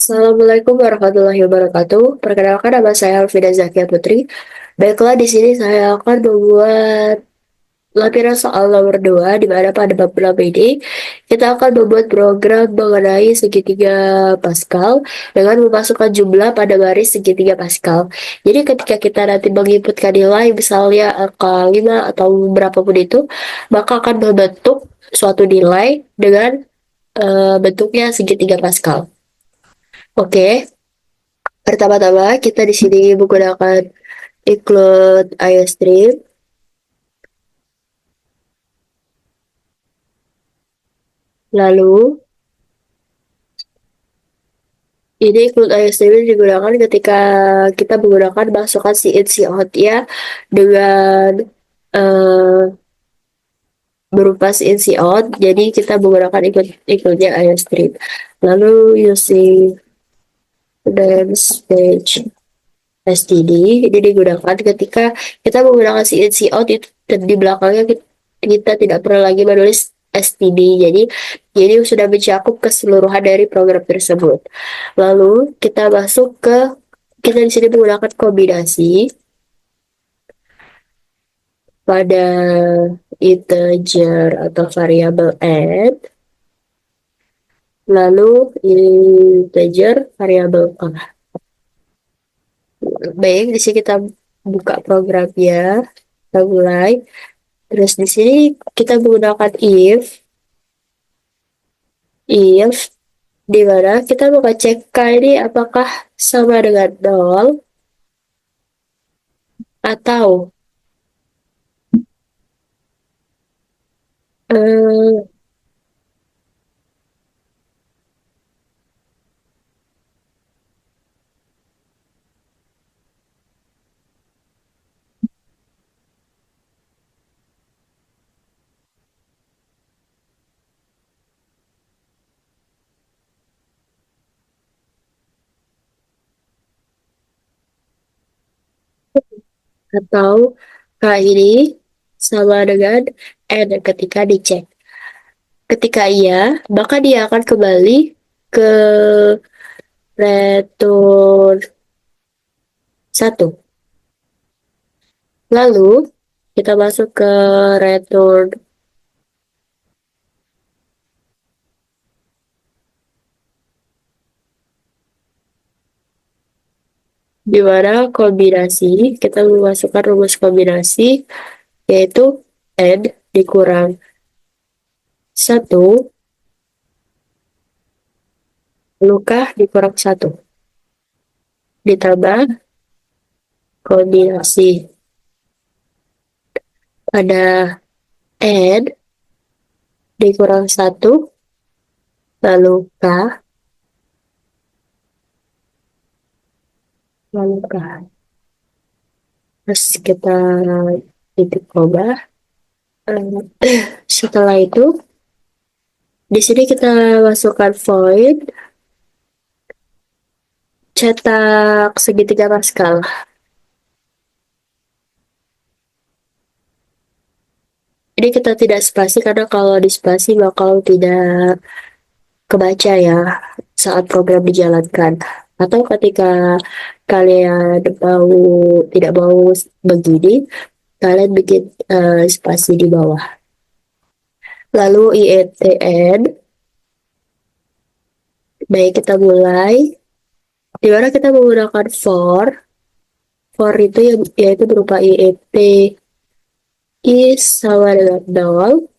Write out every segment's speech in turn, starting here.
Assalamualaikum warahmatullahi wabarakatuh. Perkenalkan nama saya Alfida Zakia Putri. Baiklah, di sini saya akan membuat lampiran soal nomor 2, di mana pada bab 6 ini kita akan membuat program mengenai segitiga Pascal dengan memasukkan jumlah pada garis segitiga Pascal. Jadi ketika kita nanti menginputkan nilai, misalnya angka 5 atau berapapun itu, maka akan membentuk suatu nilai dengan bentuknya segitiga Pascal. Oke, pertama-tama kita di sini menggunakan include IOStream. Lalu ini include IOStream digunakan ketika kita menggunakan masukan si in si out ya, dengan berupa si in si out. Jadi kita menggunakan include-nya IOStream. Lalu using dance page STD ini digunakan ketika kita menggunakan si in si out itu, dan di belakangnya kita tidak perlu lagi menulis STD. Jadi sudah mencakup keseluruhan dari program tersebut. Lalu kita di sini menggunakan kombinasi pada integer atau variabel n, lalu integer variabel a. Baik, di sini kita buka programnya, kita mulai. Terus di sini kita menggunakan if di mana kita mau cek k ini apakah sama dengan 0 atau eh, atau k ini sama dengan n ketika dicek. Ketika iya, maka dia akan kembali ke return 1. Lalu kita masuk ke return di mana kombinasi, kita memasukkan rumus kombinasi, yaitu n dikurang 1 lalu k dikurang 1 ditambah kombinasi pada n dikurang 1 lalu k lalu k. Terus kita titik koma. Setelah itu di sini kita masukkan void cetak segitiga Pascal. Ini kita tidak spasi karena kalau di spasi bakal tidak kebaca ya saat program dijalankan. Atau ketika kalian tidak mau begini, kalian bikin spasi di bawah. Lalu INTN, baik kita mulai. Di mana kita menggunakan for itu yaitu berupa INT is sama dengan 0.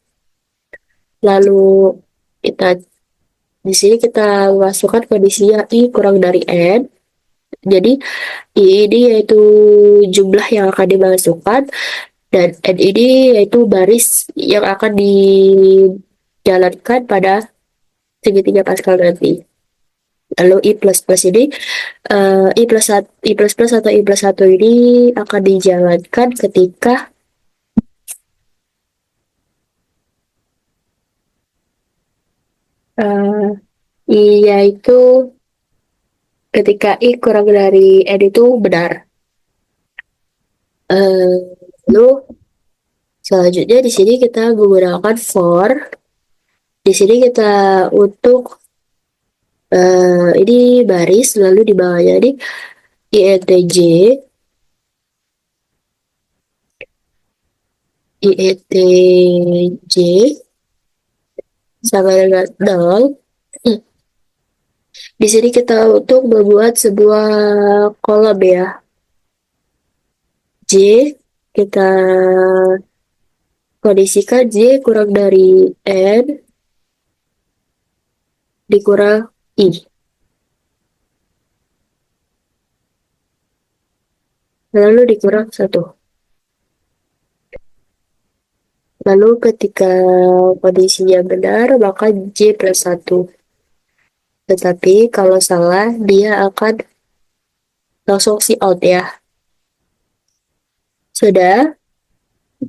Lalu kita di sini kita masukkan kondisinya i kurang dari n. Jadi i ini yaitu jumlah yang akan dimasukkan dan n ini yaitu baris yang akan dijalankan pada segitiga Pascal nanti. Lalu i plus plus ini i plus plus atau i plus 1 ini akan dijalankan ketika i yaitu ketika i kurang dari n itu benar. Lalu selanjutnya di sini kita menggunakan for. Di sini kita untuk ini baris, lalu di bawahnya ini INTJ, INTJ sama dengan nol. Di sini kita untuk membuat sebuah kolom ya. J, kita kondisikan J kurang dari N dikurang I. Lalu dikurang satu. Lalu ketika kondisinya benar, maka J plus satu. Tetapi kalau salah, dia akan langsung see out ya. Sudah,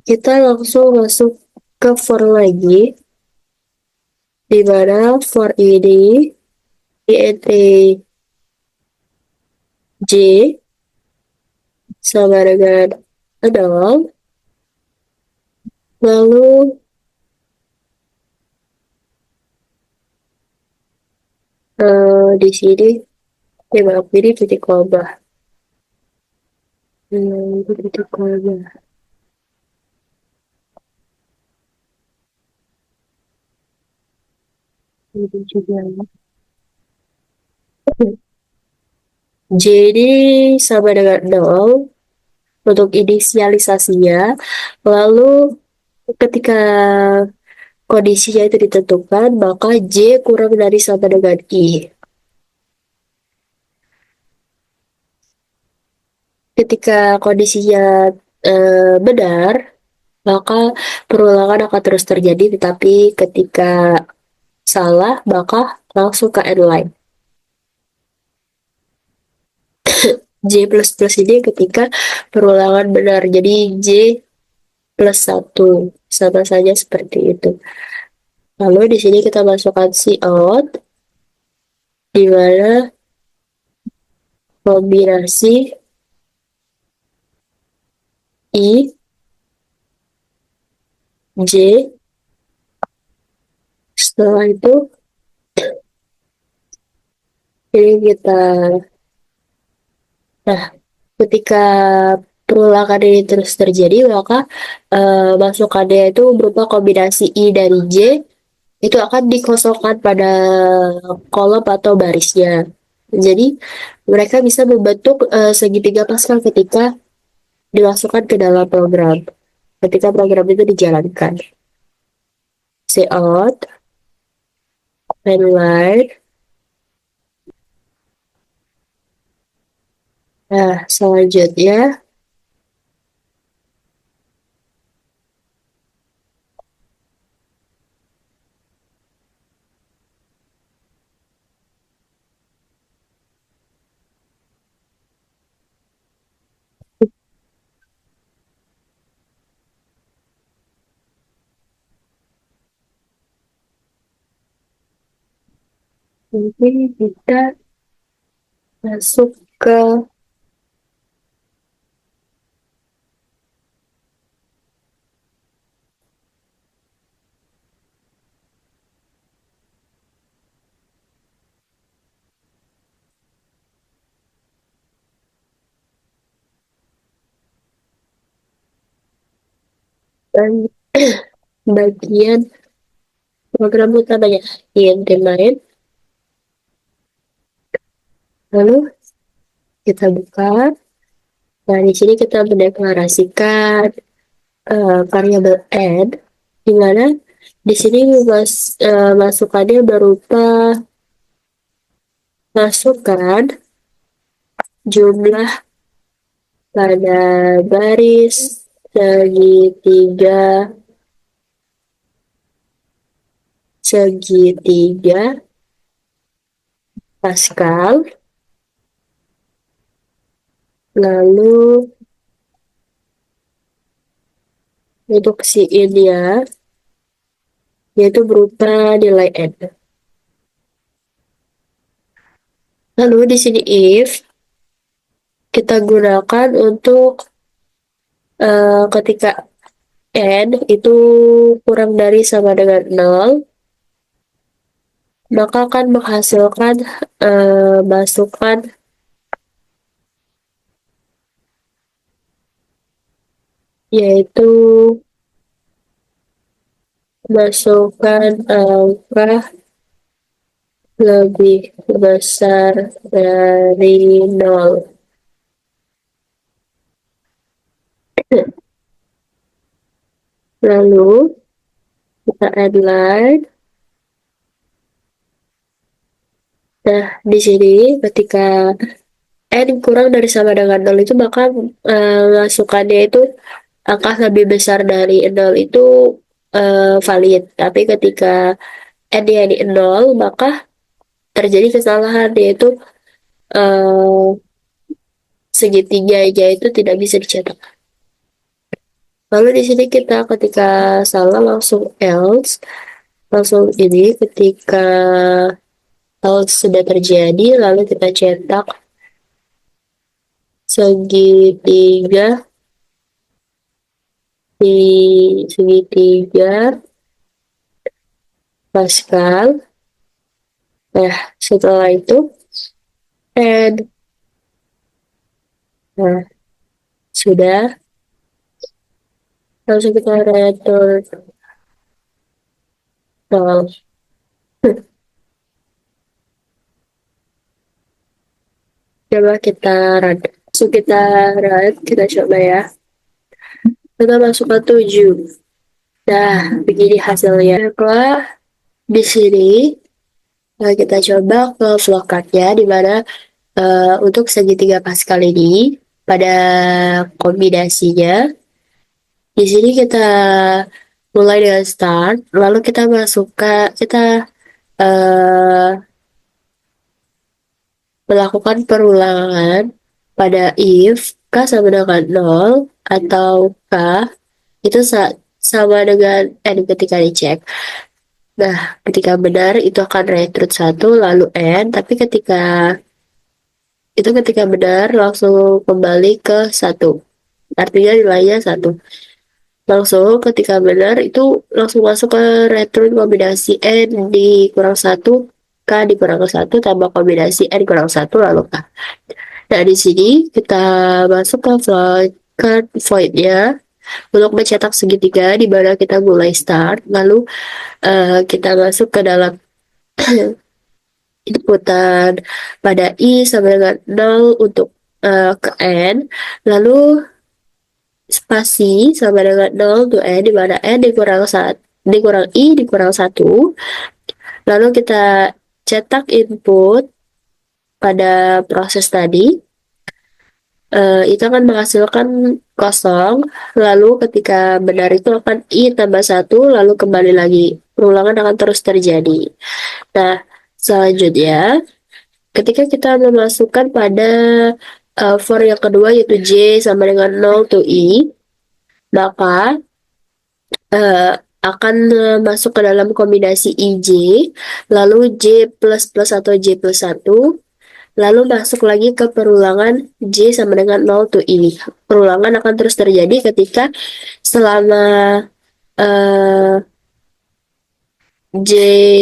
kita langsung masuk ke for lagi, di mana for ini INTJ sama dengan 0, lalu di sini, maaf, ini titik koma. Ini titik koma. Ini juga. J ini sama dengan 0 untuk inisialisasinya. Lalu ketika kondisinya itu ditentukan, maka J kurang dari sama dengan I. Ketika kondisinya benar, maka perulangan akan terus terjadi, tetapi ketika salah, maka langsung ke endline. J plus plus ini ketika perulangan benar, jadi J plus 1, sama saja seperti itu. Lalu di sini kita masukkan cout, di mana kombinasi I, J, setelah itu ini kita, nah ketika perulangan ini terus terjadi, maka masukannya itu berupa kombinasi I dan J, itu akan dikosongkan pada kolom atau barisnya. Jadi mereka bisa membentuk segitiga Pascal ketika dimasukkan ke dalam program. Ketika program itu dijalankan. Cout, line. Nah, selanjutnya mungkin kita masuk ke bagian program utamanya INT main. Lalu kita buka. Nah, di sini kita mendeklarasikan variabel n, di mana di sini masukannya berupa masukan jumlah pada baris segitiga segitiga Pascal, lalu untuk si ini ya, yaitu berupa nilai n. Lalu di sini if kita gunakan untuk ketika n itu kurang dari sama dengan 0, maka akan menghasilkan masukan, yaitu masukan angka lebih besar dari nol. Lalu kita add line. Nah, di sini ketika n kurang dari sama dengan nol itu, maka masukannya itu angka lebih besar dari nol itu valid. Tapi ketika n-nya di nol, maka terjadi kesalahan, yaitu eh, segitiganya itu tidak bisa dicetak. Lalu di sini kita ketika salah langsung else, langsung ini ketika else sudah terjadi, lalu kita cetak segitiga di segitiga Pascal. Nah, setelah itu and nah, sudah, langsung kita return nol. Coba kita run. So, kita run, kita coba ya. Kita masukkan 7. Nah, begini hasilnya. Baiklah, di sini kita coba ke flowchartnya, di mana untuk segitiga Pascal ini pada kombinasinya, di sini kita mulai dengan start, lalu kita masukkan, kita uh, melakukan perulangan pada if k sama dengan 0 atau k itu sama dengan n ketika dicek. Nah, ketika benar itu akan return 1 lalu n, tapi ketika benar langsung kembali ke 1. Artinya nilainya 1. Langsung ketika benar itu langsung masuk ke return kombinasi n dikurang 1 k dikurang 1 tambah kombinasi n kurang 1 lalu k. Nah, di sini kita masuk ke flowchart void-nya untuk mencetak segitiga, di mana kita mulai start, lalu kita masuk ke dalam inputan pada i sama dengan 0 untuk ke n, lalu spasi sama dengan 0 untuk n, di mana n dikurang 1 dikurang i dikurang 1, lalu kita cetak input pada proses tadi, itu akan menghasilkan kosong, lalu ketika benar itu akan i tambah 1, lalu kembali lagi. Perulangan akan terus terjadi. Nah, selanjutnya, ketika kita memasukkan pada for yang kedua, yaitu j sama dengan 0 to i, maka akan masuk ke dalam kombinasi ij, lalu j plus plus atau j plus 1, lalu masuk lagi ke perulangan J sama dengan 0 to I. Perulangan akan terus terjadi ketika selama J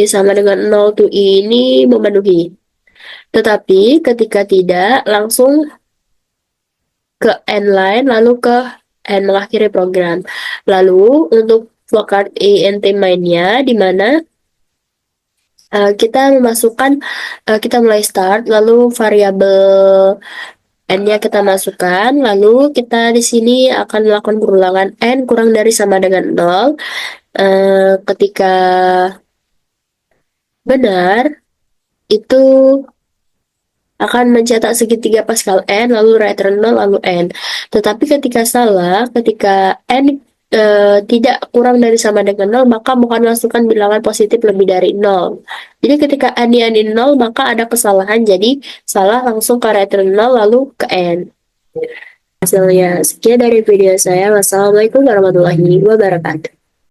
sama dengan 0 to I ini memenuhi. Tetapi ketika tidak, langsung ke end line, lalu ke end mengakhiri program. Lalu untuk flowchart int mainnya, di mana kita memasukkan, kita mulai start, lalu variabel n-nya kita masukkan, lalu kita di sini akan melakukan perulangan n kurang dari sama dengan 0. Ketika benar, itu akan mencetak segitiga Pascal n, lalu return 0, lalu n. Tetapi ketika salah, ketika n tidak kurang dari sama dengan 0, maka bukan masukkan bilangan positif lebih dari 0. Jadi ketika n-nya di 0, maka ada kesalahan, jadi salah langsung ke return 0, lalu ke n. Hasilnya sekian dari video saya. Wassalamualaikum warahmatullahi wabarakatuh.